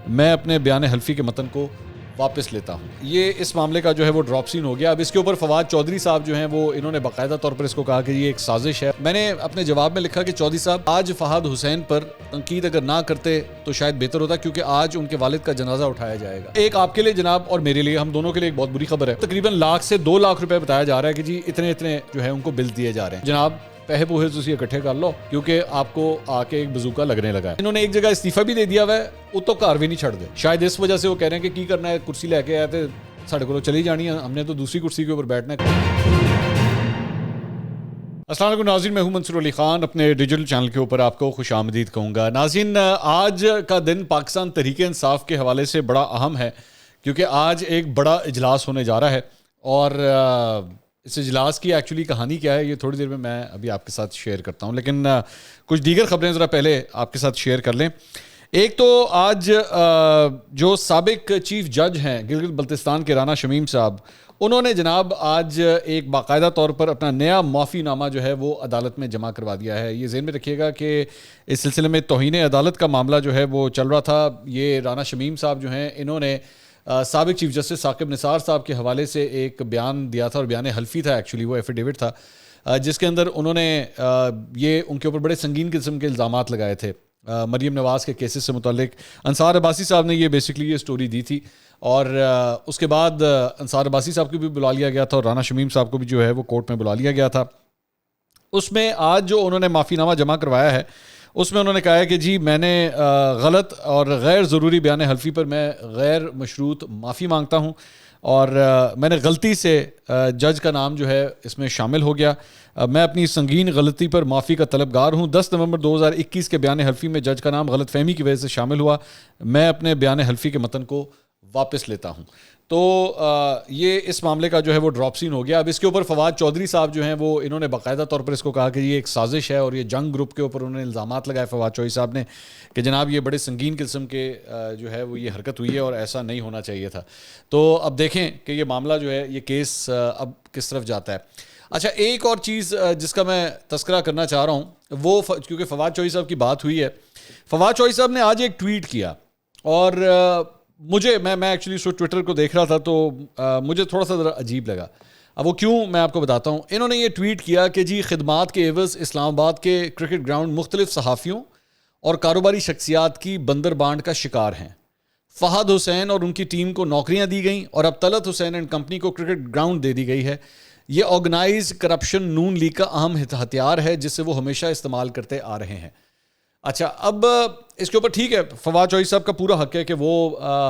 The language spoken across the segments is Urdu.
میں اپنے بیان حلفی کے متن کو واپس لیتا ہوں. یہ اس معاملے کا جو ہے وہ ڈراپ سین ہو گیا. اب اس کے اوپر فواد چودھری صاحب جو ہیں وہ انہوں نے باقاعدہ طور پر اس کو کہا کہ یہ ایک سازش ہے. میں نے اپنے جواب میں لکھا کہ چودھری صاحب آج فہد حسین پر تنقید اگر نہ کرتے تو شاید بہتر ہوتا, کیونکہ آج ان کے والد کا جنازہ اٹھایا جائے گا. ایک آپ کے لیے جناب اور میرے لیے, ہم دونوں کے لیے ایک بہت بری خبر ہے. تقریباً لاکھ سے 2 لاکھ روپے بتایا جا رہا ہے کہ جی اتنے جو ہے ان کو بل دیے جا رہے ہیں. جناب پیسے پوہے تسی اکٹھے کر لو, کیونکہ آپ کو آ کے ایک بزوکا لگنے لگا ہے. انہوں نے ایک جگہ استعفیٰ بھی دے دیا ہوا ہے, وہ تو کار بھی نہیں چھڑ دے. شاید اس وجہ سے وہ کہہ رہے ہیں کہ کی کرنا ہے, کرسی لے کے آئے تھے ساڑھے کو چلی جانی ہے, ہم نے تو دوسری کرسی کے اوپر بیٹھنا ہے. السلام علیکم ناظرین, میں ہوں منصور علی خان. اپنے ڈیجیٹل چینل کے اوپر آپ کو خوش آمدید کہوں گا. ناظرین, آج کا دن پاکستان تحریک انصاف کے حوالے سے بڑا اہم ہے, کیونکہ آج ایک بڑا اجلاس ہونے جا رہا ہے. اور اس اجلاس کی ایکچولی کہانی کیا ہے یہ تھوڑی دیر میں ابھی آپ کے ساتھ شیئر کرتا ہوں, لیکن کچھ دیگر خبریں ذرا پہلے آپ کے ساتھ شیئر کر لیں. ایک تو آج جو سابق چیف جج ہیں گلگت بلتستان کے رانا شمیم صاحب, انہوں نے جناب آج ایک باقاعدہ طور پر اپنا نیا معافی نامہ جو ہے وہ عدالت میں جمع کروا دیا ہے. یہ ذہن میں رکھیے گا کہ اس سلسلے میں توہین عدالت کا معاملہ جو ہے وہ چل رہا تھا. یہ رانا شمیم صاحب جو ہیں انہوں نے سابق چیف جسٹس ثاقب نثار صاحب کے حوالے سے ایک بیان دیا تھا, اور بیان حلفی تھا ایکچولی, وہ ایفیڈیوٹ تھا, جس کے اندر انہوں نے یہ ان کے اوپر بڑے سنگین قسم کے الزامات لگائے تھے مریم نواز کے کیسز سے متعلق. انصار عباسی صاحب نے یہ بیسکلی یہ سٹوری دی تھی, اور اس کے بعد انصار عباسی صاحب کو بھی بلا لیا گیا تھا, اور رانا شمیم صاحب کو بھی جو ہے وہ کورٹ میں بلا لیا گیا تھا. اس میں آج جو انہوں نے معافی نامہ جمع کروایا ہے, اس میں انہوں نے کہا ہے کہ جی میں نے غلط اور غیر ضروری بیان حلفی پر میں غیر مشروط معافی مانگتا ہوں, اور میں نے غلطی سے جج کا نام جو ہے اس میں شامل ہو گیا. میں اپنی سنگین غلطی پر معافی کا طلبگار ہوں. 10 نومبر 2021 کے بیان حلفی میں جج کا نام غلط فہمی کی وجہ سے شامل ہوا. میں اپنے بیان حلفی کے متن کو واپس لیتا ہوں. تو یہ اس معاملے کا جو ہے وہ ڈراپ سین ہو گیا. اب اس کے اوپر فواد چودھری صاحب جو ہیں وہ انہوں نے باقاعدہ طور پر اس کو کہا کہ یہ ایک سازش ہے, اور یہ جنگ گروپ کے اوپر انہوں نے الزامات لگائے فواد چودھری صاحب نے کہ جناب یہ بڑے سنگین قسم کے جو ہے وہ یہ حرکت ہوئی ہے, اور ایسا نہیں ہونا چاہیے تھا. تو اب دیکھیں کہ یہ معاملہ جو ہے یہ کیس اب کس طرف جاتا ہے. اچھا, ایک اور چیز جس کا میں تذکرہ کرنا چاہ رہا ہوں, وہ کیونکہ فواد چودھری صاحب کی بات ہوئی ہے, فواد چودھری صاحب نے آج ایک ٹویٹ کیا, اور مجھے میں ایکچولی اس ٹویٹر کو دیکھ رہا تھا تو مجھے تھوڑا سا ذرا عجیب لگا. اب وہ کیوں, میں آپ کو بتاتا ہوں. انہوں نے یہ ٹویٹ کیا کہ جی خدمات کے عوض اسلام آباد کے کرکٹ گراؤنڈ مختلف صحافیوں اور کاروباری شخصیات کی بندر بانٹ کا شکار ہیں. فہد حسین اور ان کی ٹیم کو نوکریاں دی گئیں, اور اب طلعت حسین اینڈ کمپنی کو کرکٹ گراؤنڈ دے دی گئی ہے. یہ آرگنائز کرپشن نون لیگ کا اہم ہتھیار ہے جس سے وہ ہمیشہ استعمال کرتے آ رہے ہیں. اچھا, اب اس کے اوپر ٹھیک ہے, فواد چودھری صاحب کا پورا حق ہے کہ وہ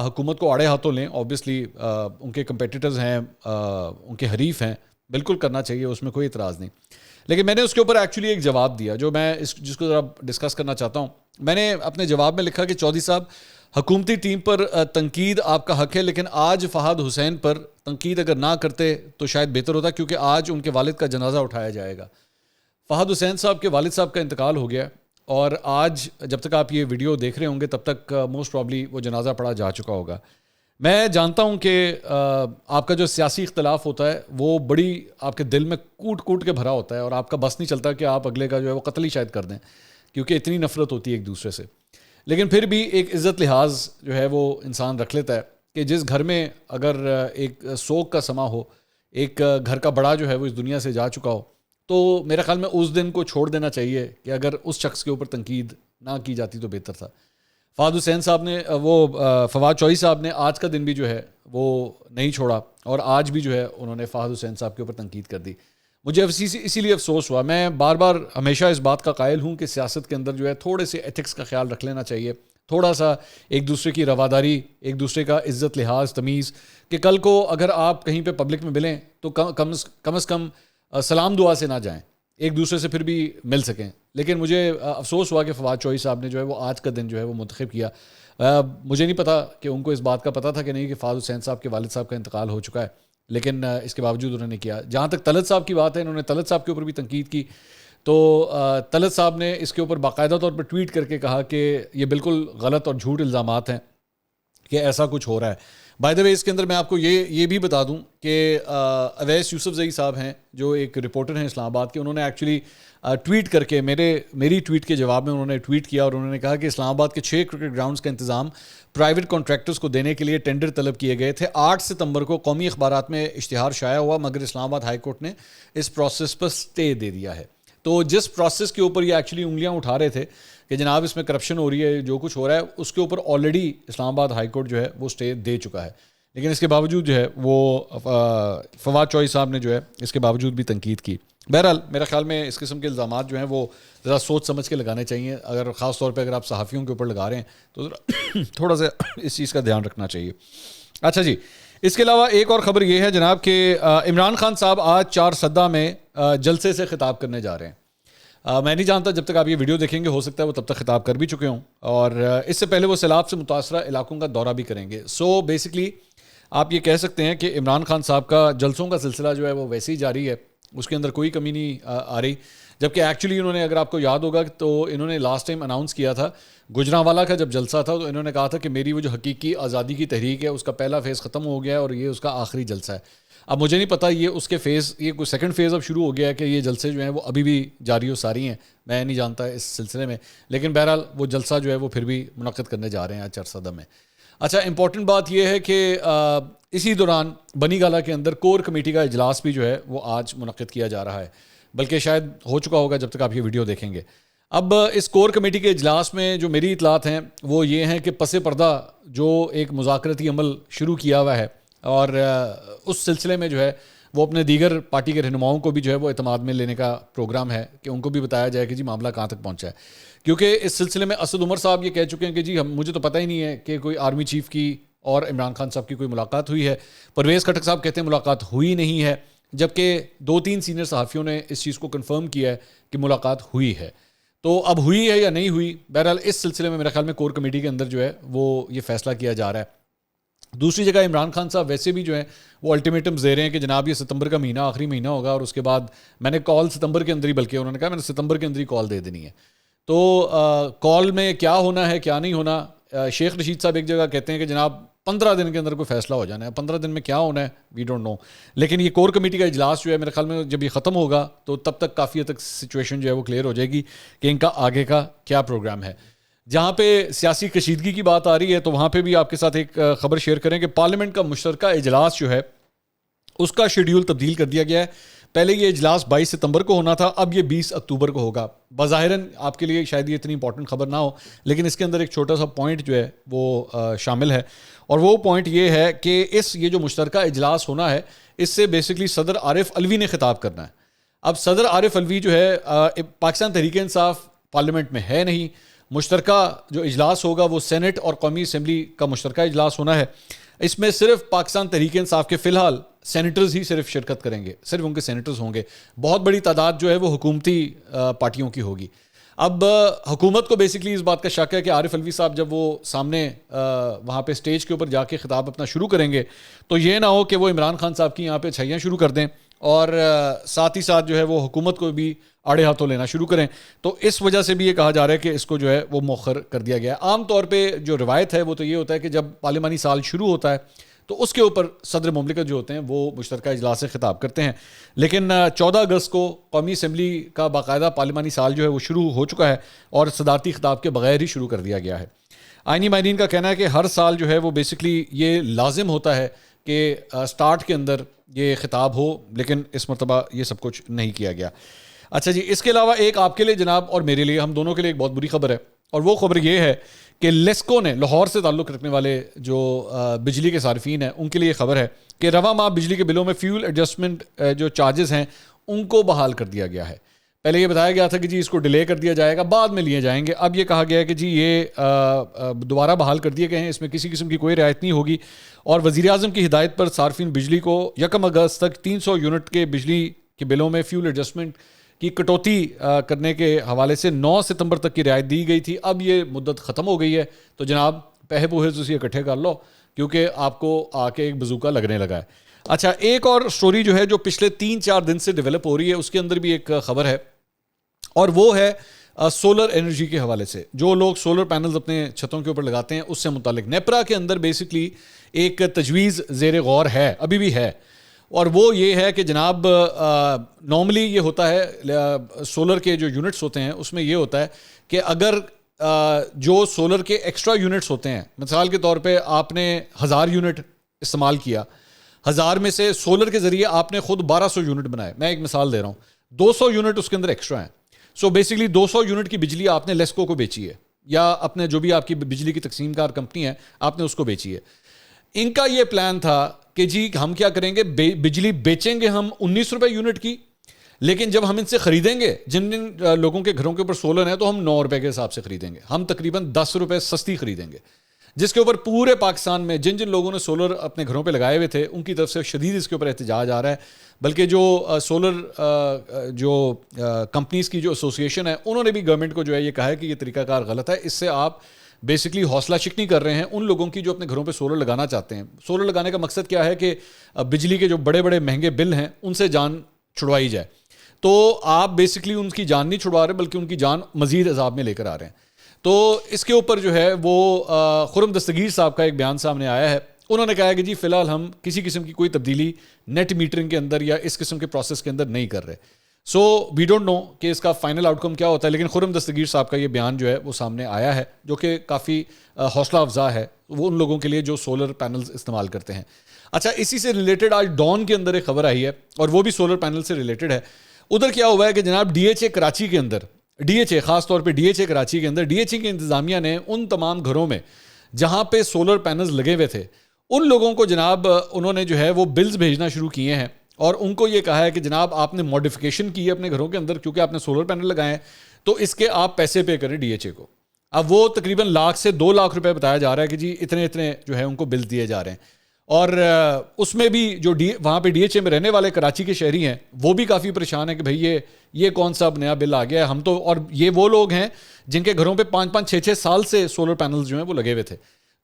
حکومت کو آڑے ہاتھوں لیں. اوبیسلی ان کے کمپیٹیٹرز ہیں, ان کے حریف ہیں, بالکل کرنا چاہیے, اس میں کوئی اعتراض نہیں. لیکن میں نے اس کے اوپر ایکچولی ایک جواب دیا جو میں جس کو ذرا ڈسکس کرنا چاہتا ہوں. میں نے اپنے جواب میں لکھا کہ چودھری صاحب حکومتی ٹیم پر تنقید آپ کا حق ہے, لیکن آج فہد حسین پر تنقید اگر نہ کرتے تو شاید بہتر ہوتا, کیونکہ آج ان کے والد کا جنازہ اٹھایا جائے گا. فہد حسین صاحب کے والد صاحب کا انتقال ہو گیا, اور آج جب تک آپ یہ ویڈیو دیکھ رہے ہوں گے تب تک موسٹ پرابلی وہ جنازہ پڑھا جا چکا ہوگا. میں جانتا ہوں کہ آپ کا جو سیاسی اختلاف ہوتا ہے وہ بڑی آپ کے دل میں کوٹ کوٹ کے بھرا ہوتا ہے, اور آپ کا بس نہیں چلتا کہ آپ اگلے کا جو ہے وہ قتل ہی شاید کر دیں, کیونکہ اتنی نفرت ہوتی ہے ایک دوسرے سے. لیکن پھر بھی ایک عزت لحاظ جو ہے وہ انسان رکھ لیتا ہے کہ جس گھر میں اگر ایک سوگ کا سما ہو, ایک گھر کا بڑا جو ہے وہ اس دنیا سے جا چکا ہو, تو میرے خیال میں اس دن کو چھوڑ دینا چاہیے کہ اگر اس شخص کے اوپر تنقید نہ کی جاتی تو بہتر تھا. فہد حسین صاحب نے فواد چودھری صاحب نے آج کا دن بھی جو ہے وہ نہیں چھوڑا, اور آج بھی جو ہے انہوں نے فہد حسین صاحب کے اوپر تنقید کر دی. مجھے اسی لیے افسوس ہوا. میں بار بار ہمیشہ اس بات کا قائل ہوں کہ سیاست کے اندر جو ہے تھوڑے سے ایتھکس کا خیال رکھ لینا چاہیے, تھوڑا سا ایک دوسرے کی رواداری, ایک دوسرے کا عزت لحاظ تمیز, کہ کل کو اگر آپ کہیں پہ پبلک میں ملیں تو کم از کم سلام دعا سے نہ جائیں, ایک دوسرے سے پھر بھی مل سکیں. لیکن مجھے افسوس ہوا کہ فواد چودھری صاحب نے جو ہے وہ آج کا دن جو ہے وہ منتخب کیا. مجھے نہیں پتا کہ ان کو اس بات کا پتہ تھا کہ نہیں کہ فہد حسین صاحب کے والد صاحب کا انتقال ہو چکا ہے, لیکن اس کے باوجود انہوں نے کیا. جہاں تک طلعت صاحب کی بات ہے, انہوں نے طلعت صاحب کے اوپر بھی تنقید کی, تو طلعت صاحب نے اس کے اوپر باقاعدہ طور پر ٹویٹ کر کے کہا کہ یہ بالکل غلط اور جھوٹ الزامات ہیں کہ ایسا کچھ ہو رہا ہے. بائی دا وے اس کے اندر میں آپ کو یہ بھی بتا دوں کہ اویس یوسف زئی صاحب ہیں جو ایک رپورٹر ہیں اسلام آباد کے, انہوں نے ایکچولی ٹویٹ کر کے میری ٹویٹ کے جواب میں انہوں نے ٹویٹ کیا اور انہوں نے کہا کہ اسلام آباد کے 6 کرکٹ گراؤنڈز کا انتظام پرائیویٹ کانٹریکٹرز کو دینے کے لیے ٹینڈر طلب کیے گئے تھے. 8 ستمبر کو قومی اخبارات میں اشتہار شائع ہوا, مگر اسلام آباد ہائی کورٹ نے اس پروسیس پر سٹے دے دیا ہے. تو جس پروسیس کے اوپر یہ ایکچولی انگلیاں اٹھا رہے تھے کہ جناب اس میں کرپشن ہو رہی ہے, جو کچھ ہو رہا ہے, اس کے اوپر آلریڈی اسلام آباد ہائی کورٹ جو ہے وہ سٹے دے چکا ہے. لیکن اس کے باوجود جو ہے وہ فواد چوہدری صاحب نے جو ہے اس کے باوجود بھی تنقید کی. بہرحال میرا خیال میں اس قسم کے الزامات جو ہیں وہ ذرا سوچ سمجھ کے لگانے چاہیے, اگر خاص طور پہ اگر آپ صحافیوں کے اوپر لگا رہے ہیں تو ذرا تھوڑا سا اس چیز کا دھیان رکھنا چاہیے. اچھا جی, اس کے علاوہ ایک اور خبر یہ ہے جناب کہ عمران خان صاحب آج 4 سدہ میں جلسے سے خطاب کرنے جا رہے ہیں. میں نہیں جانتا, جب تک آپ یہ ویڈیو دیکھیں گے ہو سکتا ہے وہ تب تک خطاب کر بھی چکے ہوں, اور اس سے پہلے وہ سیلاب سے متاثرہ علاقوں کا دورہ بھی کریں گے. سو بیسکلی آپ یہ کہہ سکتے ہیں کہ عمران خان صاحب کا جلسوں کا سلسلہ جو ہے وہ ویسے ہی جاری ہے, اس کے اندر کوئی کمی نہیں آ رہی. جبکہ ایکچولی انہوں نے, اگر آپ کو یاد ہوگا تو انہوں نے لاسٹ ٹائم اناؤنس کیا تھا گجرانوالہ کا جب جلسہ تھا, تو انہوں نے کہا تھا کہ میری وہ جو حقیقی آزادی کی تحریک ہے اس کا پہلا فیز ختم ہو گیا ہے اور یہ اس کا آخری جلسہ ہے. اب مجھے نہیں پتا یہ اس کے فیز, یہ کوئی سیکنڈ فیز اب شروع ہو گیا ہے کہ یہ جلسے جو ہیں وہ ابھی بھی جاری و ساری ہیں, میں نہیں جانتا اس سلسلے میں. لیکن بہرحال وہ جلسہ جو ہے وہ پھر بھی منعقد کرنے جا رہے ہیں آج 4 سدہ میں. اچھا, امپورٹنٹ بات یہ ہے کہ اسی دوران بنی گالہ کے اندر کور کمیٹی کا اجلاس بھی جو ہے وہ آج منعقد کیا جا رہا ہے, بلکہ شاید ہو چکا ہوگا جب تک آپ یہ ویڈیو دیکھیں گے. اب اس کور کمیٹی کے اجلاس میں جو میری اطلاعات ہیں وہ یہ ہیں کہ پس پردہ جو ایک مذاکراتی عمل شروع کیا ہوا ہے, اور اس سلسلے میں جو ہے وہ اپنے دیگر پارٹی کے رہنماؤں کو بھی جو ہے وہ اعتماد میں لینے کا پروگرام ہے کہ ان کو بھی بتایا جائے کہ جی معاملہ کہاں تک پہنچا ہے. کیونکہ اس سلسلے میں اسد عمر صاحب یہ کہہ چکے ہیں کہ جی مجھے تو پتہ ہی نہیں ہے کہ کوئی آرمی چیف کی اور عمران خان صاحب کی کوئی ملاقات ہوئی ہے. پرویز خٹک صاحب کہتے ہیں ملاقات ہوئی نہیں ہے, جبکہ 2-3 سینئر صحافیوں نے اس چیز کو کنفرم کیا ہے کہ ملاقات ہوئی ہے. تو اب ہوئی ہے یا نہیں ہوئی, بہرحال اس سلسلے میں میرے خیال میں کور کمیٹی کے اندر جو ہے وہ یہ فیصلہ کیا جا رہا ہے. دوسری جگہ عمران خان صاحب ویسے بھی جو ہیں وہ الٹیمیٹمز دے رہے ہیں کہ جناب یہ ستمبر کا مہینہ آخری مہینہ ہوگا, اور اس کے بعد میں نے کال ستمبر کے اندر ہی, بلکہ انہوں نے کہا میں نے ستمبر کے اندر ہی کال دے دینی ہے. تو کال میں کیا ہونا ہے کیا نہیں ہونا, شیخ رشید صاحب ایک جگہ کہتے ہیں کہ جناب 15 دن کے اندر کوئی فیصلہ ہو جانا ہے. 15 دن میں کیا ہونا ہے وی ڈونٹ نو. لیکن یہ کور کمیٹی کا اجلاس جو ہے میرے خیال میں جب یہ ختم ہوگا تو تب تک کافی حد تک سچویشن جو ہے وہ کلیئر ہو جائے گی کہ ان کا آگے کا کیا پروگرام ہے. جہاں پہ سیاسی کشیدگی کی بات آ رہی ہے تو وہاں پہ بھی آپ کے ساتھ ایک خبر شیئر کریں کہ پارلیمنٹ کا مشترکہ اجلاس جو ہے اس کا شیڈیول تبدیل کر دیا گیا ہے. پہلے یہ اجلاس 22 ستمبر کو ہونا تھا, اب یہ 20 اکتوبر کو ہوگا. بظاہراً آپ کے لیے شاید یہ اتنی امپورٹنٹ خبر نہ ہو, لیکن اس کے اندر ایک چھوٹا سا پوائنٹ جو ہے وہ شامل ہے, اور وہ پوائنٹ یہ ہے کہ یہ جو مشترکہ اجلاس ہونا ہے اس سے بیسکلی صدر عارف علوی نے خطاب کرنا ہے. اب صدر عارف علوی جو ہے پاکستان تحریک انصاف پارلیمنٹ میں ہے نہیں. مشترکہ جو اجلاس ہوگا وہ سینٹ اور قومی اسمبلی کا مشترکہ اجلاس ہونا ہے. اس میں صرف پاکستان تحریک انصاف کے فی الحال سینیٹرز ہی صرف شرکت کریں گے, صرف ان کے سینیٹرز ہوں گے. بہت بڑی تعداد جو ہے وہ حکومتی پارٹیوں کی ہوگی. اب حکومت کو بیسکلی اس بات کا شک ہے کہ عارف علوی صاحب جب وہ سامنے وہاں پہ سٹیج کے اوپر جا کے خطاب اپنا شروع کریں گے تو یہ نہ ہو کہ وہ عمران خان صاحب کی یہاں پہ چھیاں شروع کر دیں اور ساتھ ہی ساتھ جو ہے وہ حکومت کو بھی آڑے ہاتھوں لینا شروع کریں. تو اس وجہ سے بھی یہ کہا جا رہا ہے کہ اس کو جو ہے وہ مؤخر کر دیا گیا ہے. عام طور پہ جو روایت ہے وہ تو یہ ہوتا ہے کہ جب پارلیمانی سال شروع ہوتا ہے تو اس کے اوپر صدر مملکت جو ہوتے ہیں وہ مشترکہ اجلاس سے خطاب کرتے ہیں. لیکن 14 اگست کو قومی اسمبلی کا باقاعدہ پارلیمانی سال جو ہے وہ شروع ہو چکا ہے اور صدارتی خطاب کے بغیر ہی شروع کر دیا گیا ہے. آئینی ماہرین کا کہنا ہے کہ ہر سال جو ہے وہ بیسکلی یہ لازم ہوتا ہے کہ سٹارٹ کے اندر یہ خطاب ہو, لیکن اس مرتبہ یہ سب کچھ نہیں کیا گیا. اچھا جی, اس کے علاوہ ایک آپ کے لیے جناب اور میرے لیے, ہم دونوں کے لیے ایک بہت بری خبر ہے, اور وہ خبر یہ ہے کہ لیسکو نے, لاہور سے تعلق رکھنے والے جو بجلی کے صارفین ہیں ان کے لیے خبر ہے کہ رواں ماہ بجلی کے بلوں میں فیول ایڈجسٹمنٹ جو چارجز ہیں ان کو بحال کر دیا گیا ہے. پہلے یہ بتایا گیا تھا کہ جی اس کو ڈیلے کر دیا جائے گا, بعد میں لیے جائیں گے. اب یہ کہا گیا ہے کہ جی یہ دوبارہ بحال کر دیے گئے ہیں, اس میں کسی قسم کی کوئی رعایت نہیں ہوگی. اور وزیر اعظم کی ہدایت پر صارفین بجلی کو 1 اگست تک 300 یونٹ کے بجلی کے بلوں میں فیول ایڈجسٹمنٹ کی کٹوتی کرنے کے حوالے سے 9 ستمبر تک کی رعایت دی گئی تھی. اب یہ مدت ختم ہو گئی ہے, تو جناب پہے پوہے سے اکٹھے کر لو کیونکہ آپ کو آ کے ایک بزوکا لگنے لگا ہے. اچھا, ایک اور سٹوری جو ہے جو پچھلے 3-4 دن سے ڈیولپ ہو رہی ہے اس کے اندر بھی ایک خبر ہے, اور وہ ہے سولر انرجی کے حوالے سے. جو لوگ سولر پینلز اپنے چھتوں کے اوپر لگاتے ہیں اس سے متعلق نیپرا کے اندر بیسکلی ایک تجویز زیر غور ہے، ابھی بھی ہے، اور وہ یہ ہے کہ جناب نارملی یہ ہوتا ہے سولر کے جو یونٹس ہوتے ہیں اس میں یہ ہوتا ہے کہ اگر جو سولر کے ایکسٹرا یونٹس ہوتے ہیں، مثال کے طور پہ آپ نے 1000 یونٹ استعمال کیا، 1000 میں سے سولر کے ذریعے آپ نے خود 1200 یونٹ بنائے، میں ایک مثال دے رہا ہوں، 200 یونٹ اس کے اندر ایکسٹرا ہیں. سو بیسکلی 200 یونٹ کی بجلی آپ نے لیسکو کو بیچی ہے، یا اپنے جو بھی آپ کی بجلی کی تقسیم کار کمپنی ہے آپ نے اس کو بیچی ہے. ان کا یہ پلان تھا کہ جی ہم کیا کریں گے، بجلی بیچیں گے ہم 19 روپے یونٹ کی، لیکن جب ہم ان سے خریدیں گے، جن جن لوگوں کے گھروں کے اوپر سولر ہے، تو ہم 9 روپے کے حساب سے خریدیں گے، ہم تقریباً 10 روپے سستی خریدیں گے، جس کے اوپر پورے پاکستان میں جن جن لوگوں نے سولر اپنے گھروں پہ لگائے ہوئے تھے ان کی طرف سے شدید اس کے اوپر احتجاج آ رہا ہے. بلکہ جو سولر جو کمپنیز کی جو ایسوسیشن ہے، انہوں نے بھی گورنمنٹ کو جو ہے یہ کہا ہے کہ یہ طریقہ کار غلط ہے، اس سے آپ بیسکلی حوصلہ شکنی کر رہے ہیں ان لوگوں کی جو اپنے گھروں پہ سولر لگانا چاہتے ہیں. سولر لگانے کا مقصد کیا ہے کہ بجلی کے جو بڑے بڑے مہنگے بل ہیں ان سے جان چھڑوائی جائے. تو آپ بیسکلی ان کی جان نہیں چھڑوا رہے بلکہ ان کی جان مزید عذاب میں لے کر آ رہے ہیں. تو اس کے اوپر جو ہے وہ خرم دستگیر صاحب کا ایک بیان سامنے آیا ہے. انہوں نے کہا ہے کہ جی فی الحال ہم کسی قسم کی کوئی تبدیلی نیٹ میٹرنگ کے اندر یا اس قسم کے پروسیس کے اندر نہیں کر رہے. سو وی ڈونٹ نو کہ اس کا فائنل آؤٹ کم کیا ہوتا ہے، لیکن خرم دستگیر صاحب کا یہ بیان جو ہے وہ سامنے آیا ہے، جو کہ کافی حوصلہ افزا ہے وہ ان لوگوں کے لیے جو سولر پینلز استعمال کرتے ہیں. اچھا، اسی سے ریلیٹڈ آج ڈان کے اندر ایک خبر آئی ہے اور وہ بھی سولر پینل سے ریلیٹڈ ہے. ادھر کیا ہوا ہے کہ جناب ڈی ایچ اے کراچی کے اندر، ڈی ایچ اے خاص طور پہ ڈی ایچ اے کراچی کے اندر، ڈی ایچ اے کی انتظامیہ نے ان تمام گھروں میں جہاں پہ سولر پینلز لگے ہوئے تھے ان لوگوں کو جناب انہوں نے جو ہے وہ بلز بھیجنا شروع کیے ہیں اور ان کو یہ کہا ہے کہ جناب آپ نے ماڈیفیکیشن کی ہے اپنے گھروں کے اندر، کیونکہ آپ نے سولر پینل لگائے ہیں تو اس کے آپ پیسے پے کریں ڈی ایچ اے کو. اب وہ تقریباً 1,00,000 سے 2,00,000 روپے بتایا جا رہا ہے کہ جی اتنے اتنے جو ہے ان کو بل دیے جا رہے ہیں. اور اس میں بھی جو وہاں پہ ڈی ایچ اے میں رہنے والے کراچی کے شہری ہیں وہ بھی کافی پریشان ہیں کہ بھئی یہ کون سا اب نیا بل آ گیا ہے. ہم تو، اور یہ وہ لوگ ہیں جن کے گھروں پہ 5-5 6-6 سال سے سولر پینلز جو ہیں وہ لگے ہوئے تھے،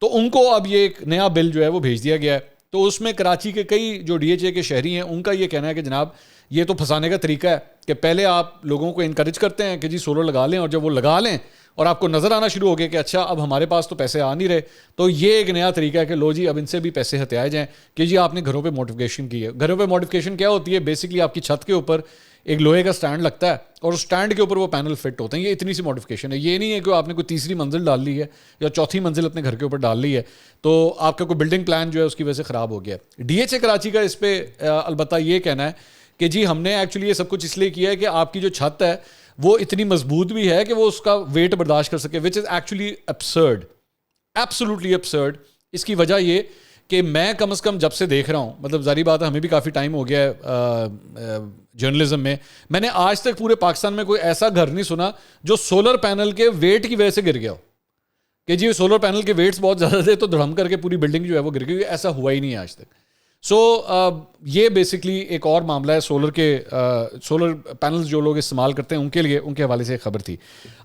تو ان کو اب یہ ایک نیا بل جو ہے وہ بھیج دیا گیا ہے. تو اس میں کراچی کے کئی جو ڈی ایچ اے کے شہری ہیں ان کا یہ کہنا ہے کہ جناب یہ تو پھنسانے کا طریقہ ہے کہ پہلے آپ لوگوں کو انکریج کرتے ہیں کہ جی سولر لگا لیں، اور جب وہ لگا لیں اور آپ کو نظر آنا شروع ہو گیا کہ اچھا اب ہمارے پاس تو پیسے آ نہیں رہے، تو یہ ایک نیا طریقہ ہے کہ لو جی اب ان سے بھی پیسے ہتھیائے جائیں کہ جی آپ نے گھروں پہ ماڈیفیکیشن کی ہے. گھروں پہ ماڈیفیکیشن کیا ہوتی ہے؟ بیسکلی آپ کی چھت کے اوپر ایک لوہے کا سٹینڈ لگتا ہے اور اس سٹینڈ کے اوپر وہ پینل فٹ ہوتے ہیں. یہ اتنی سی ماڈیفیکیشن ہے، یہ نہیں ہے کہ آپ نے کوئی تیسری منزل ڈال لی ہے یا چوتھی منزل اپنے گھر کے اوپر ڈال لی ہے تو آپ کا کوئی بلڈنگ پلان جو ہے اس کی وجہ سے خراب ہو گیا. ڈی ایچ اے کراچی کا اس پہ البتہ یہ کہنا ہے کہ جی ہم نے ایکچولی یہ سب کچھ اس لیے کیا ہے کہ آپ کی جو چھت ہے وہ اتنی مضبوط بھی ہے کہ وہ اس کا ویٹ برداشت کر سکے، which is actually absurd, absolutely absurd. اس کی وجہ یہ کہ میں کم از کم جب سے دیکھ رہا ہوں، مطلب ظاہری بات ہے ہمیں بھی کافی ٹائم ہو گیا ہے جرنلزم میں نے آج تک پورے پاکستان میں کوئی ایسا گھر نہیں سنا جو سولر پینل کے ویٹ کی وجہ سے گر گیا ہو کہ جی سولر پینل کے ویٹس بہت زیادہ تھے تو دھڑم کر کے پوری بلڈنگ جو ہے وہ گر گئی. ایسا ہوا ہی نہیں ہے آج تک. سو یہ بیسکلی ایک اور معاملہ ہے سولر پینلز جو لوگ استعمال کرتے ہیں ان کے لیے، ان کے حوالے سے ایک خبر تھی.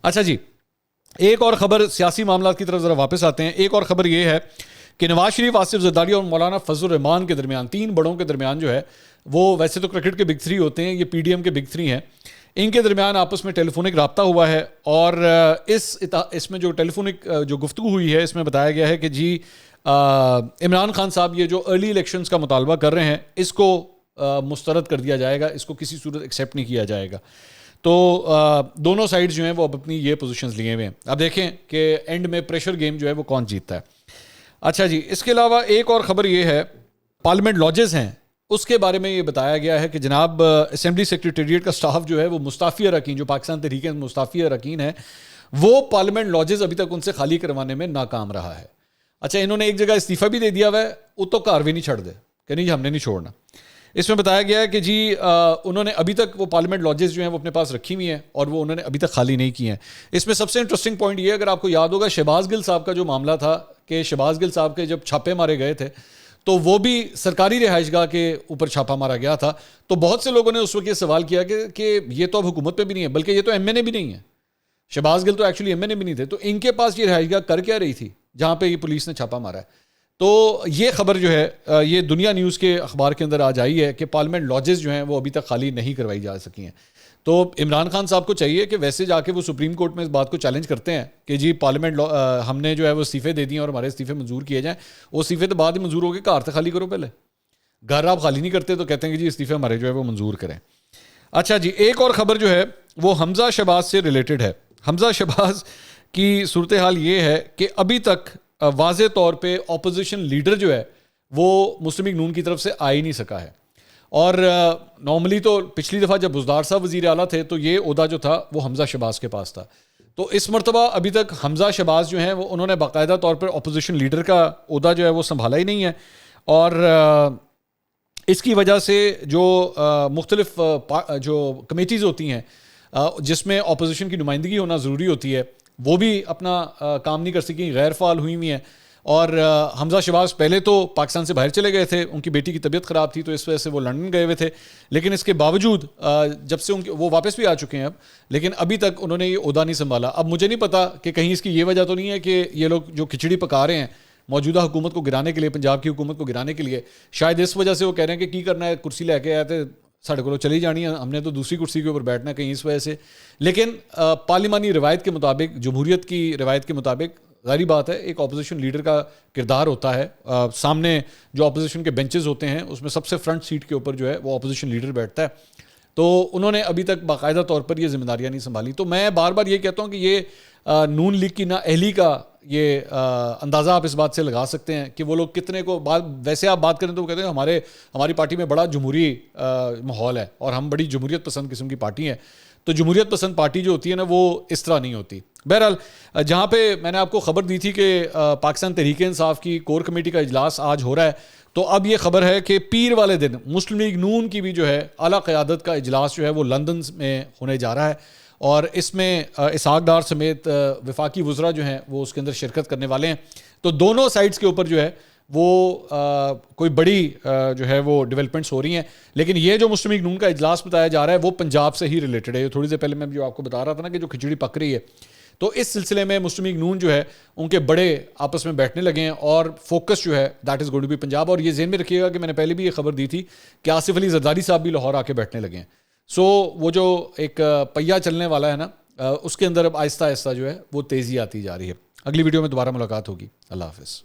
اچھا جی، ایک اور خبر، سیاسی معاملات کی طرف ذرا واپس آتے ہیں. ایک اور خبر یہ ہے کہ نواز شریف، آصف زرداری اور مولانا فضل الرحمان کے درمیان، 3 بڑوں کے درمیان جو ہے وہ، ویسے تو کرکٹ کے بگ 3 ہوتے ہیں، یہ پی ڈی ایم کے بگ 3 ہیں، ان کے درمیان آپس میں ٹیلی فونک رابطہ ہوا ہے. اور اس میں جو ٹیلی فونک جو گفتگو ہوئی ہے اس میں بتایا گیا ہے کہ جی عمران خان صاحب یہ جو ارلی الیکشنز کا مطالبہ کر رہے ہیں اس کو مسترد کر دیا جائے گا، اس کو کسی صورت ایکسیپٹ نہیں کیا جائے گا. تو دونوں سائڈز جو ہیں وہ اب اپنی یہ پوزیشنز لیے ہوئے ہیں. اب دیکھیں کہ اینڈ میں پریشر گیم جو ہے وہ کون جیتتا ہے. اچھا جی، اس کے علاوہ ایک اور خبر یہ ہے، پارلیمنٹ لاجز ہیں اس کے بارے میں یہ بتایا گیا ہے کہ جناب اسمبلی سیکریٹریٹ کا سٹاف جو ہے وہ مستعفی اراکین، جو پاکستان تحریک مستعفی اراکین ہیں، وہ پارلیمنٹ لاجز ابھی تک ان سے خالی کروانے میں ناکام رہا ہے. اچھا، انہوں نے ایک جگہ استعفیٰ بھی دے دیا ہوا ہے، وہ تو کاروی نہیں چھڑ دے کہ نہیں ہم نے نہیں چھوڑنا. اس میں بتایا گیا ہے کہ جی انہوں نے ابھی تک وہ پارلیمنٹ لاجز جو ہیں وہ اپنے پاس رکھی ہوئی ہیں اور وہ انہوں نے ابھی تک خالی نہیں کی ہیں. اس میں سب سے انٹرسٹنگ پوائنٹ یہ ہے، اگر آپ کو یاد ہوگا شہباز گل صاحب کا جو معاملہ تھا کہ شہباز گل صاحب کے جب چھاپے مارے گئے تھے تو وہ بھی سرکاری رہائش گاہ کے اوپر چھاپا مارا گیا تھا. تو بہت سے لوگوں نے اس وقت یہ سوال کیا کہ یہ تو اب حکومت پہ بھی نہیں ہے، بلکہ یہ تو ایم این اے بھی نہیں ہے. شہباز گل تو ایکچولی ایم این اے بھی نہیں تھے، تو ان کے پاس یہ رہائش گاہ کر کیا رہی تھی جہاں پہ یہ پولیس نے چھاپا مارا ہے. تو یہ خبر جو ہے یہ دنیا نیوز کے اخبار کے اندر آج آئی ہے کہ پارلیمنٹ لاجز جو ہیں وہ ابھی تک خالی نہیں کروائی جا سکی ہیں. تو عمران خان صاحب کو چاہیے کہ ویسے جا کے وہ سپریم کورٹ میں اس بات کو چیلنج کرتے ہیں کہ جی پارلیمنٹ ہم نے جو ہے وہ استعفے دے دیے اور ہمارے استعفے منظور کیے جائیں. وہ استعفے تو بعد ہی منظور ہو گئے, گھر تو خالی کرو پہلے. گھر آپ خالی نہیں کرتے تو کہتے ہیں کہ جی استعفے ہمارے جو ہے وہ منظور کریں. اچھا جی, ایک اور خبر جو ہے وہ حمزہ شہباز سے ریلیٹڈ ہے. حمزہ شہباز کی صورتحال یہ ہے کہ ابھی تک واضح طور پہ اپوزیشن لیڈر جو ہے وہ مسلم لیگ نون کی طرف سے آ ہی نہیں سکا ہے. اور نارملی تو پچھلی دفعہ جب بزدار صاحب وزیر اعلیٰ تھے تو یہ عہدہ جو تھا وہ حمزہ شہباز کے پاس تھا. تو اس مرتبہ ابھی تک حمزہ شہباز جو ہیں وہ انہوں نے باقاعدہ طور پر اپوزیشن لیڈر کا عہدہ جو ہے وہ سنبھالا ہی نہیں ہے. اور اس کی وجہ سے جو مختلف جو کمیٹیز ہوتی ہیں جس میں اپوزیشن کی نمائندگی ہونا ضروری ہوتی ہے وہ بھی اپنا کام نہیں کر سکی, غیر فعال ہوئی ہوئی ہیں. اور حمزہ شہباز پہلے تو پاکستان سے باہر چلے گئے تھے, ان کی بیٹی کی طبیعت خراب تھی تو اس وجہ سے وہ لندن گئے ہوئے تھے. لیکن اس کے باوجود جب سے وہ واپس بھی آ چکے ہیں اب, لیکن ابھی تک انہوں نے یہ عہدہ نہیں سنبھالا. اب مجھے نہیں پتا کہ کہیں اس کی یہ وجہ تو نہیں ہے کہ یہ لوگ جو کھچڑی پکا رہے ہیں موجودہ حکومت کو گرانے کے لیے, پنجاب کی حکومت کو گرانے کے لیے, شاید اس وجہ سے وہ کہہ رہے ہیں کہ کی کرنا ہے, کرسی لے کے آئے تھے ساڑھے کو چلی جانی ہے, ہم نے تو دوسری کرسی کے اوپر بیٹھنا ہے, کہیں اس وجہ سے. لیکن پارلیمانی روایت کے مطابق, جمہوریت کی روایت کے مطابق ظاہری بات ہے ایک اپوزیشن لیڈر کا کردار ہوتا ہے, سامنے جو اپوزیشن کے بینچز ہوتے ہیں اس میں سب سے فرنٹ سیٹ کے اوپر جو ہے وہ اپوزیشن لیڈر بیٹھتا ہے. تو انہوں نے ابھی تک باقاعدہ طور پر یہ ذمہ داریاں نہیں سنبھالی. تو میں بار بار یہ کہتا ہوں کہ یہ نون لیگ کی نااہلی کا یہ اندازہ آپ اس بات سے لگا سکتے ہیں کہ وہ لوگ کتنے کو ویسے آپ بات کریں تو وہ کہتے ہیں ہماری پارٹی میں بڑا جمہوری ماحول ہے اور ہم بڑی جمہوریت پسند قسم کی پارٹی ہیں. تو جمہوریت پسند پارٹی جو ہوتی ہے نا وہ اس طرح نہیں ہوتی. بہرحال جہاں پہ میں نے آپ کو خبر دی تھی کہ پاکستان تحریک انصاف کی کور کمیٹی کا اجلاس آج ہو رہا ہے, تو اب یہ خبر ہے کہ پیر والے دن مسلم لیگ نون کی بھی جو ہے اعلیٰ قیادت کا اجلاس جو ہے وہ لندن میں ہونے جا رہا ہے. اور اس میں اسحاق ڈار سمیت وفاقی وزراء جو ہیں وہ اس کے اندر شرکت کرنے والے ہیں. تو دونوں سائڈز کے اوپر جو ہے وہ کوئی بڑی جو ہے وہ ڈیولپمنٹس ہو رہی ہیں. لیکن یہ جو مسلم لیگ نون کا اجلاس بتایا جا رہا ہے وہ پنجاب سے ہی ریلیٹڈ ہے. تھوڑی دیر پہلے میں جو آپ کو بتا رہا تھا نا کہ جو کھچڑی پک رہی ہے, تو اس سلسلے میں مسلم لیگ نون جو ہے ان کے بڑے آپس میں بیٹھنے لگے ہیں اور فوکس جو ہے that is going to be Punjab. اور یہ ذہن میں رکھیے گا کہ میں نے پہلے بھی یہ خبر دی تھی کہ آصف علی زرداری صاحب بھی لاہور آ کے بیٹھنے لگے ہیں. سو وہ جو ایک پہیا چلنے والا ہے نا اس کے اندر اب آہستہ آہستہ جو ہے وہ تیزی آتی جا رہی ہے. اگلی ویڈیو میں دوبارہ ملاقات ہوگی. اللہ حافظ.